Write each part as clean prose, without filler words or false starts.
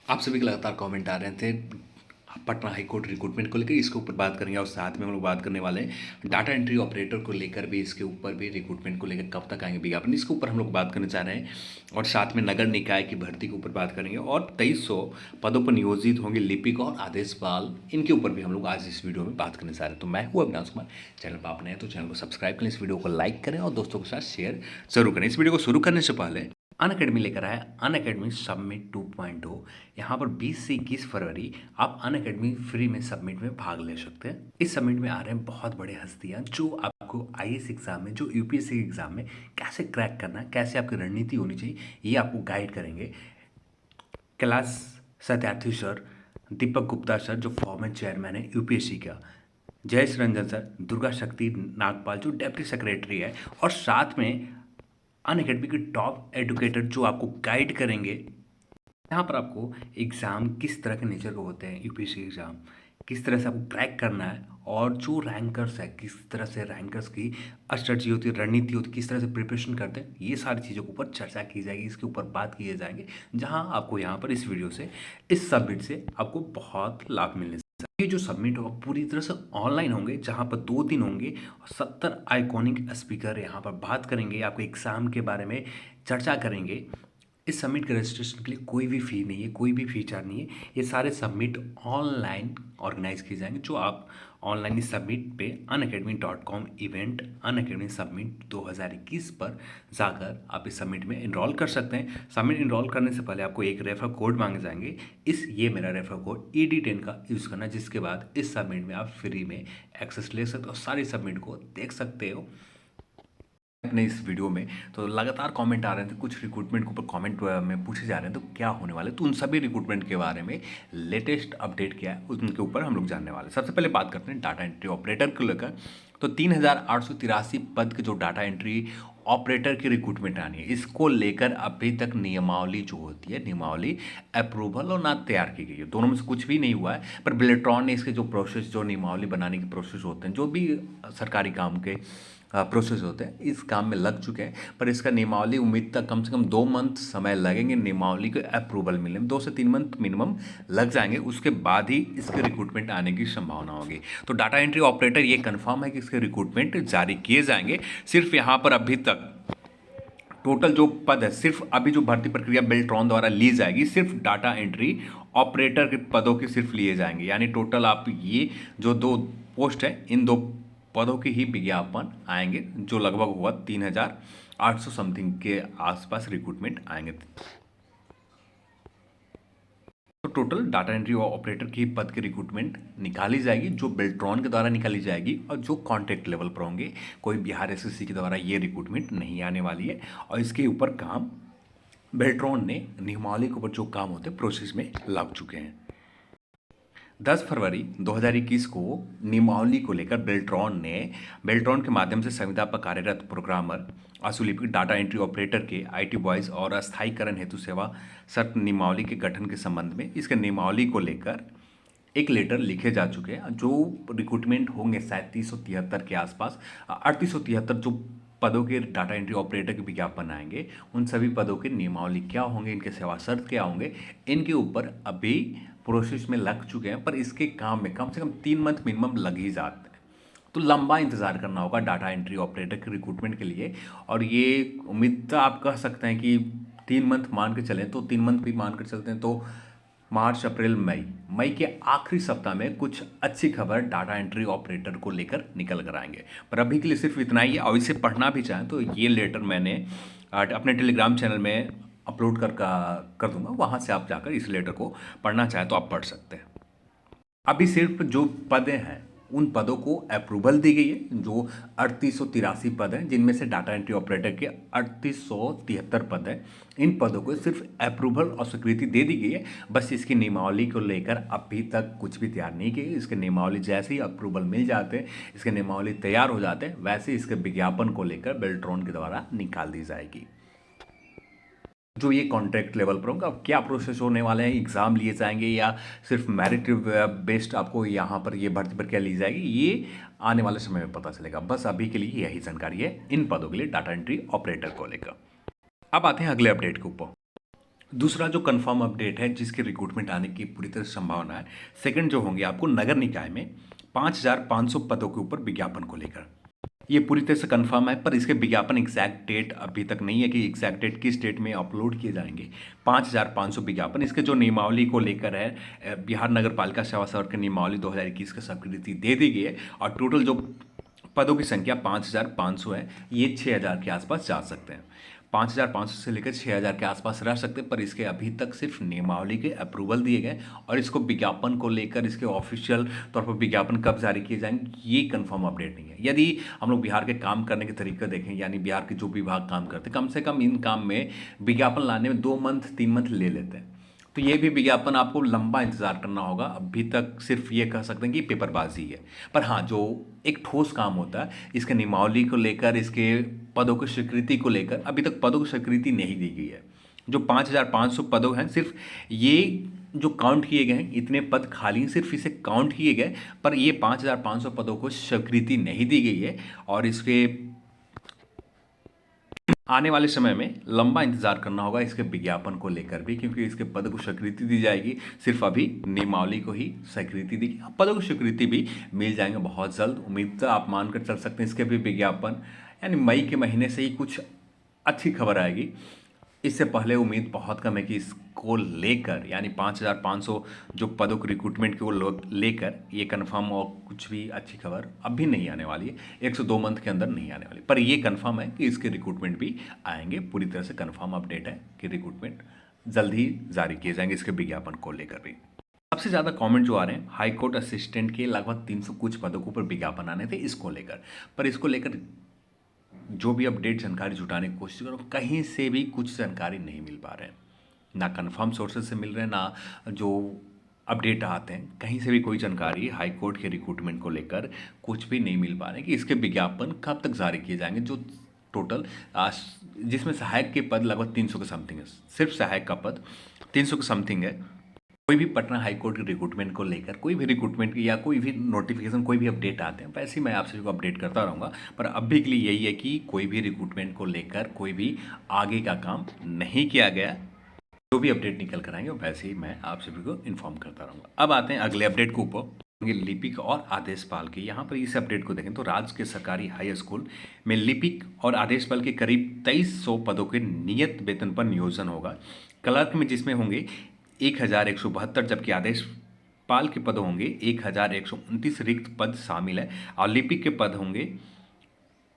आप सभी के लगातार कमेंट आ रहे थे पटना हाई कोर्ट रिक्रूटमेंट को लेकर। इसके ऊपर बात करेंगे और साथ में हम लोग बात करने वाले हैं डाटा एंट्री ऑपरेटर को लेकर भी। इसके ऊपर भी रिक्रूटमेंट को लेकर कब तक आएंगे विज्ञापन, इसके ऊपर हम लोग बात करना चाह रहे हैं। और साथ में नगर निकाय की भर्ती के ऊपर बात करेंगे और 2300 पदों पर नियोजित होंगे लिपिक और आदेशपाल, इनके ऊपर भी हम लोग आज इस वीडियो में बात करने जा रहे हैं। तो मैं हूँ अविनाश कुमार। चैनल पर आप नए हैं तो चैनल को सब्सक्राइब करें, इस वीडियो को लाइक करें और दोस्तों के साथ शेयर जरूर करें। इस वीडियो को शुरू करने से पहले अनअकैडमी लेकर आया अनअकैडमी सबमिट 2.0। यहाँ पर 20 से 21 फरवरी आप अनअकैडमी फ्री में सबमिट में भाग ले सकते हैं। इस सबमिट में आ रहे हैं बहुत बड़े हस्तियाँ जो आपको आईएएस एग्जाम में, जो यूपीएससी एग्जाम में कैसे क्रैक करना है, कैसे आपकी रणनीति होनी चाहिए, ये आपको गाइड करेंगे। कैलाश सत्यार्थी सर, दीपक गुप्ता सर जो फॉर्मर चेयरमैन है यूपीएससी का, जयेश रंजन सर, दुर्गा शक्ति नागपाल जो डेप्टी सेक्रेटरी है, और साथ में अनअकैडमी के टॉप एडुकेटर जो आपको गाइड करेंगे। यहाँ पर आपको एग्ज़ाम किस तरह के नेचर के होते हैं, यूपीएससी एग्ज़ाम किस तरह से आपको क्रैक करना है, और जो रैंकर्स है किस तरह से रैंकर्स की स्ट्रेटजी होती है, रणनीति होती है, किस तरह से प्रिपरेशन करते हैं, ये सारी चीज़ों के ऊपर चर्चा की जाएगी, इसके ऊपर बात किए जाएंगे। जहाँ आपको यहाँ पर इस वीडियो से, इस सबमिट से आपको बहुत लाभ मिलने। ये जो सबमिट होगा पूरी तरह से ऑनलाइन होंगे, जहाँ पर 2 दिन होंगे और 70 आइकॉनिक स्पीकर यहाँ पर बात करेंगे, आपको एग्ज़ाम के बारे में चर्चा करेंगे। इस सबमिट के रजिस्ट्रेशन के लिए कोई भी फ़ी नहीं है, कोई भी फीचर नहीं है। ये सारे सबमिट ऑनलाइन ऑर्गेनाइज किए जाएंगे, जो आप ऑनलाइन इस सबमिट पे unacademy.com इवेंट unacademy सबमिट 2021 पर जाकर आप इस सबमिट में इनरोल कर सकते हैं। सबमिट इनरोल करने से पहले आपको एक रेफर कोड मांगे जाएंगे। ये मेरा रेफर कोड ED10 का यूज़ करना, जिसके बाद इस सबमिट में आप फ्री में एक्सेस ले सकते हो, सारी सबमिट को देख सकते हो अपने इस वीडियो में। तो लगातार कमेंट आ रहे थे, कुछ रिक्रूटमेंट के ऊपर कमेंट में पूछे जा रहे हैं तो क्या होने वाले, तो उन सभी रिक्रूटमेंट के बारे में लेटेस्ट अपडेट क्या है उनके ऊपर हम लोग जानने वाले। सबसे पहले बात करते हैं डाटा एंट्री ऑपरेटर को लेकर। तो 3883 पद के जो डाटा एंट्री ऑपरेटर की रिक्रूटमेंट आनी है, इसको लेकर अभी तक नियमावली जो होती है, नियमावली अप्रूवल और ना तैयार की गई है। दोनों में से कुछ भी नहीं हुआ है, पर बिलेट्रॉन ने इसके जो प्रोसेस, जो नियमावली बनाने के प्रोसेस होते हैं, जो भी सरकारी काम के प्रोसेस होते हैं, इस काम में लग चुके हैं। पर इसका नियमावली उम्मीद तक कम से कम 2 मंथ समय लगेंगे नियमावली को अप्रूवल मिलने में, 2 से 3 मंथ मिनिमम लग जाएंगे। उसके बाद ही इसके रिक्रूटमेंट आने की संभावना होगी। तो डाटा एंट्री ऑपरेटर ये कंफर्म है कि इसके रिक्रूटमेंट जारी किए जाएंगे। सिर्फ यहाँ पर अभी तक टोटल जो पद है, सिर्फ अभी जो भर्ती प्रक्रिया बेल्ट्रॉन द्वारा ली जाएगी, सिर्फ डाटा एंट्री ऑपरेटर के पदों के सिर्फ लिए जाएंगे। यानी टोटल आप ये जो 2 पोस्ट है, इन 2 पदों के ही विज्ञापन आएंगे, जो लगभग हुआ 3800 समथिंग के आसपास रिक्रूटमेंट आएंगे। तो टोटल डाटा एंट्री ऑपरेटर की पद की रिक्रूटमेंट निकाली जाएगी, जो बेल्ट्रॉन के द्वारा निकाली जाएगी और जो कॉन्ट्रैक्ट लेवल पर होंगे। कोई बिहार एसएससी के द्वारा ये रिक्रूटमेंट नहीं आने वाली है। और इसके ऊपर काम बेल्ट्रॉन ने नियमावली के ऊपर जो काम होते हैं प्रोसेस में लग चुके हैं। 10 फरवरी 2021 को नियमावली को लेकर बेल्ट्रॉन के माध्यम से संविदा पर कार्यरत प्रोग्रामर, आशुलिपिक, डाटा एंट्री ऑपरेटर के आईटी बॉयज़ और अस्थायीकरण हेतु सेवा शर्त नियमावली के गठन के संबंध में इसके नियमावली को लेकर एक लेटर लिखे जा चुके हैं। जो रिक्रूटमेंट होंगे 3773 के आसपास, 3873 जो पदों के डाटा एंट्री ऑपरेटर के विज्ञापन आएंगे, उन सभी पदों के नियमावली क्या होंगे, इनके सेवा शर्त क्या होंगे, इनके ऊपर अभी प्रोसेस में लग चुके हैं। पर इसके काम में कम से कम 3 मंथ मिनिमम लग ही जाते हैं। तो लंबा इंतज़ार करना होगा डाटा एंट्री ऑपरेटर के रिक्रूटमेंट के लिए। और ये उम्मीद तो आप कह सकते हैं कि 3 मंथ मान के चलें, तो 3 मंथ भी मान कर चलते हैं तो मार्च, अप्रैल, मई के आखिरी सप्ताह में कुछ अच्छी खबर डाटा एंट्री ऑपरेटर को लेकर निकल कर आएंगे। पर अभी के लिए सिर्फ इतना ही है। और इसे पढ़ना भी चाहें तो ये लेटर मैंने अपने टेलीग्राम चैनल में अपलोड कर दूंगा, वहाँ से आप जाकर इस लेटर को पढ़ना चाहें तो आप पढ़ सकते हैं। अभी सिर्फ जो पदें हैं उन पदों को अप्रूवल दी गई है, जो 3883 पद हैं, जिनमें से डाटा एंट्री ऑपरेटर के 3873 पद हैं। इन पदों को सिर्फ अप्रूवल और स्वीकृति दे दी गई है। बस इसकी नियमावली को लेकर अभी तक कुछ भी तैयार नहीं की। इसके नियमावली जैसे ही अप्रूवल मिल जाते हैं, इसके नियमावली तैयार हो जाते हैं, वैसे इसके विज्ञापन को लेकर बेल्ट्रॉन के द्वारा निकाल दी जाएगी। जो ये कॉन्ट्रैक्ट लेवल पर होगा, क्या प्रोसेस होने वाले हैं, एग्ज़ाम लिए जाएंगे या सिर्फ मेरिट बेस्ड आपको यहाँ पर ये भर्ती प्रक्रिया ली जाएगी, ये आने वाले समय में पता चलेगा। बस अभी के लिए यही जानकारी है इन पदों के लिए डाटा एंट्री ऑपरेटर को लेकर। अब आते हैं अगले अपडेट के ऊपर। दूसरा जो कंफर्म अपडेट है जिसके रिक्रूटमेंट आने की पूरी तरह संभावना है, सेकंड जो होंगे आपको नगर निकाय में 5,500 पदों के ऊपर विज्ञापन को लेकर, ये पूरी तरह से कंफर्म है। पर इसके विज्ञापन एग्जैक्ट डेट अभी तक नहीं है कि एग्जैक्ट डेट किस डेट में अपलोड किए जाएंगे। 5,500 विज्ञापन, इसके जो नियमावली को लेकर है, बिहार नगर पालिका सेवा सर्वर की नियमावली 2021 की स्वीकृति दे दी गई है और टोटल जो पदों की संख्या 5,500 है, ये 6,000 के आसपास जा सकते हैं। 5,500 से लेकर 6,000 के आसपास रह सकते हैं, पर इसके अभी तक सिर्फ नियमावली के अप्रूवल दिए गए और इसको विज्ञापन को लेकर इसके ऑफिशियल तौर पर विज्ञापन कब जारी किए जाएंगे ये कंफर्म अपडेट नहीं है। यदि हम लोग बिहार के काम करने के तरीके देखें, यानी बिहार के जो विभाग काम करते हैं, कम से कम इन काम में विज्ञापन लाने में 2 मंथ 3 मंथ ले लेते हैं, तो ये भी विज्ञापन आपको लंबा इंतजार करना होगा। अभी तक सिर्फ ये कह सकते हैं कि पेपरबाजी है, पर हाँ जो एक ठोस काम होता है इसके नियमावली को लेकर, इसके पदों की स्वीकृति को लेकर, अभी तक पदों की स्वीकृति नहीं दी गई है। जो 5,500 पदों हैं, सिर्फ ये जो काउंट किए गए हैं, इतने पद खाली हैं, सिर्फ इसे काउंट किए गए, पर ये 5,500 पदों को स्वीकृति नहीं दी गई है और इसके आने वाले समय में लंबा इंतजार करना होगा इसके विज्ञापन को लेकर भी, क्योंकि इसके पद को स्वीकृति दी जाएगी, सिर्फ अभी नियमावली को ही स्वीकृति दी, पदों को स्वीकृति भी मिल जाएंगे बहुत जल्द। उम्मीद तो आप मानकर चल सकते हैं इसके भी विज्ञापन यानी मई के महीने से ही कुछ अच्छी खबर आएगी। इससे पहले उम्मीद बहुत कम है कि इसको लेकर, यानी 5,500 जो पदों के रिक्रूटमेंट को लेकर ये कंफर्म और कुछ भी अच्छी खबर अब भी नहीं आने वाली है, 1 से 2 मंथ के अंदर नहीं आने वाली। पर ये कंफर्म है कि इसके रिक्रूटमेंट भी आएंगे, पूरी तरह से कंफर्म अपडेट है कि रिक्रूटमेंट जल्द ही जारी किए जाएंगे इसके विज्ञापन को लेकर भी। सबसे ज़्यादा कमेंट जो आ रहे हैं, हाई कोर्ट असिस्टेंट के लगभग 300 कुछ पदों के ऊपर विज्ञापन आने थे इसको लेकर, पर इसको लेकर जो भी अपडेट जानकारी जुटाने की कोशिश करो, कहीं से भी कुछ जानकारी नहीं मिल पा रहे हैं, ना कंफर्म सोर्सेज से मिल रहे हैं, ना जो अपडेट आते हैं कहीं से भी कोई जानकारी हाई कोर्ट के रिक्रूटमेंट को लेकर कुछ भी नहीं मिल पा रहे हैं कि इसके विज्ञापन कब तक जारी किए जाएंगे। जो टोटल जिसमें सहायक के पद लगभग 300 के समथिंग है, सिर्फ सहायक का पद 300 के समथिंग है। कोई भी पटना हाई कोर्ट के रिक्रूटमेंट को लेकर कोई भी रिक्रूटमेंट या कोई भी नोटिफिकेशन, कोई भी अपडेट आते हैं, वैसे ही मैं आप सभी को अपडेट करता रहूँगा। पर अभी के लिए यही है कि कोई भी रिक्रूटमेंट को लेकर कोई भी आगे का काम नहीं किया गया, जो भी अपडेट निकल कर आएंगे वैसे ही मैं आप सभी को इन्फॉर्म करता रहूँगा। अब आते हैं अगले अपडेट के ऊपर, लिपिक और आदेशपाल के। यहाँ पर इस अपडेट को देखें तो राज्य के सरकारी हाई स्कूल में लिपिक और आदेशपाल के करीब 2300 पदों के नियत वेतन पर नियोजन होगा। क्लर्क में जिसमें होंगे 1,172, जबकि आदेशपाल के पद होंगे 1,129 रिक्त पद शामिल है और लिपिक के पद होंगे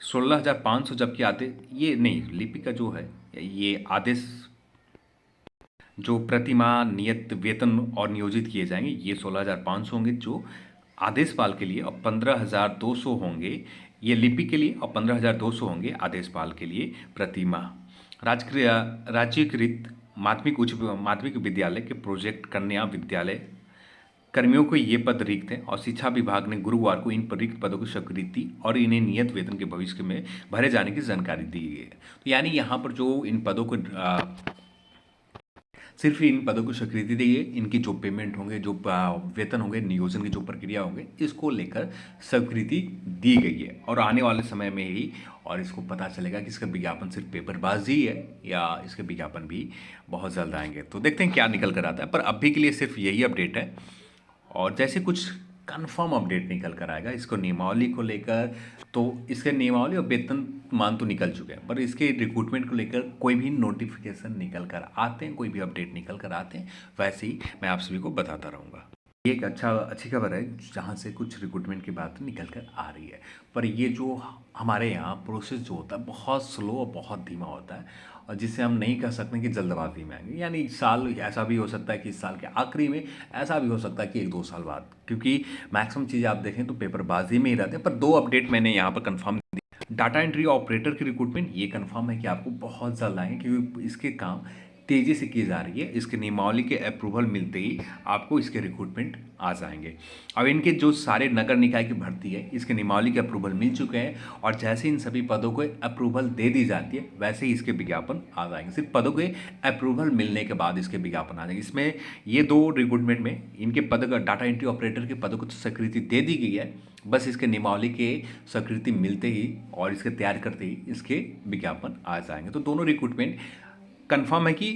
16,500, जबकि ये नहीं, लिपिक का जो है ये आदेश जो प्रतिमाह नियत वेतन और नियोजित किए जाएंगे ये 16,500 होंगे जो आदेशपाल के लिए, और 15,200 होंगे ये लिपिक के लिए और 15,200 होंगे आदेशपाल के लिए प्रतिमाह। राज्यकृत माध्यमिक विद्यालय के प्रोजेक्ट कन्या विद्यालय कर्मियों को ये पद रिक्त हैं और शिक्षा विभाग ने गुरुवार को इन पर रिक्त पदों की स्वीकृति और इन्हें नियत वेतन के भविष्य में भरे जाने की जानकारी दी गई है। तो यानी यहाँ पर जो इन पदों को सिर्फ इन पदों को स्वीकृति दी गई, इनकी जो पेमेंट होंगे, जो वेतन होंगे, नियोजन की जो प्रक्रिया होंगे, इसको लेकर स्वीकृति दी गई है और आने वाले समय में ही और इसको पता चलेगा कि इसका विज्ञापन सिर्फ पेपरबाजी है या इसके विज्ञापन भी बहुत जल्द आएंगे। तो देखते हैं क्या निकल कर आता है, पर अभी के लिए सिर्फ यही अपडेट है और जैसे कुछ कंफर्म अपडेट निकल कर आएगा इसको नियमावली को लेकर, तो इसके नियमावली और वेतन मान तो निकल चुके हैं, पर इसके रिक्रूटमेंट को लेकर कोई भी नोटिफिकेशन निकल कर आते हैं, कोई भी अपडेट निकल कर आते हैं, वैसे ही मैं आप सभी को बताता रहूँगा। ये एक अच्छी खबर है जहाँ से कुछ रिक्रूटमेंट की बात निकल कर आ रही है, पर ये जो हमारे यहाँ प्रोसेस जो होता है बहुत स्लो और बहुत धीमा होता है और जिसे हम नहीं कह सकते कि जल्दबाजी में आएंगे, यानी साल ऐसा भी हो सकता है कि इस साल के आखिरी में, ऐसा भी हो सकता है कि 1-2 साल बाद, क्योंकि मैक्सिमम चीज़ें आप देखें तो पेपरबाजी में ही रहते हैं। पर 2 अपडेट मैंने यहाँ पर कन्फर्म दी। डाटा एंट्री ऑपरेटर की रिक्रूटमेंट ये कन्फर्म है कि आपको बहुत जल्द आएंगे, क्योंकि इसके काम तेज़ी से की जा रही है। इसके नियमावली के अप्रूवल मिलते ही आपको इसके रिक्रूटमेंट आ जाएंगे। अब इनके जो सारे नगर निकाय की भर्ती है इसके नियमावली के अप्रूवल मिल चुके हैं और जैसे इन सभी पदों को अप्रूवल दे दी जाती है वैसे ही इसके विज्ञापन आ जाएंगे। सिर्फ पदों के अप्रूवल मिलने के बाद इसके विज्ञापन आ जाएंगे। इसमें ये 2 रिक्रूटमेंट में इनके पद का डाटा एंट्री ऑपरेटर के पदों को तो स्वीकृति दे दी गई है, बस इसके नियमावली के स्वीकृति मिलते ही और इसके तैयार करते ही इसके विज्ञापन आ जाएंगे। तो दोनों रिक्रूटमेंट कंफर्म है कि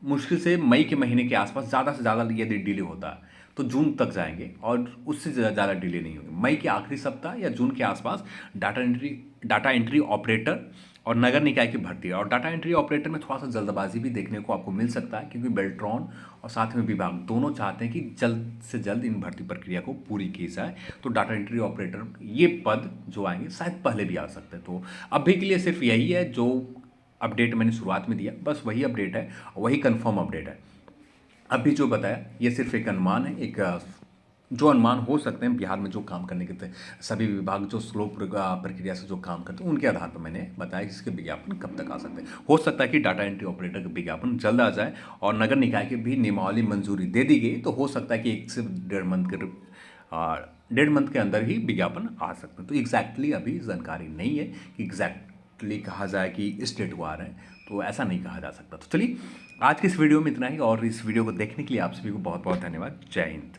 मुश्किल से मई के महीने के आसपास, ज़्यादा से ज़्यादा यदि डिले होता है तो जून तक जाएंगे, और उससे ज़्यादा डिले नहीं होगी। मई के आखिरी सप्ताह या जून के आसपास डाटा एंट्री ऑपरेटर और नगर निकाय की भर्ती है। और डाटा एंट्री ऑपरेटर में थोड़ा सा जल्दबाजी भी देखने को आपको मिल सकता है, क्योंकि बेल्ट्रॉन और साथ में विभाग दोनों चाहते हैं कि जल्द से जल्द इन भर्ती प्रक्रिया को पूरी की जाए। तो डाटा एंट्री ऑपरेटर ये पद जो आएंगे शायद पहले भी आ सकते हैं। तो अभी के लिए सिर्फ यही है जो अपडेट मैंने शुरुआत में दिया, बस वही अपडेट है, वही कंफर्म अपडेट है। अभी जो बताया ये सिर्फ एक अनुमान है, एक जो अनुमान हो सकते हैं बिहार में जो काम करने के सभी विभाग जो स्लो प्रक्रिया से जो काम करते हैं, उनके आधार पर मैंने बताया कि इसके विज्ञापन कब तक आ सकते हैं। हो सकता है कि डाटा एंट्री ऑपरेटर का विज्ञापन जल्द आ जाए, और नगर निकाय की भी नियमावली मंजूरी दे दी गई, तो हो सकता है कि 1 से 1.5 मंथ के अंदर ही विज्ञापन आ सकते हैं। तो एग्जैक्टली अभी जानकारी नहीं है कि एग्जैक्टली कहा जाए कि इस डेट को आ रहे हैं, तो ऐसा नहीं कहा जा सकता। तो चलिए आज की इस वीडियो में इतना ही, और इस वीडियो को देखने के लिए आप सभी को बहुत बहुत धन्यवाद। जय हिंद।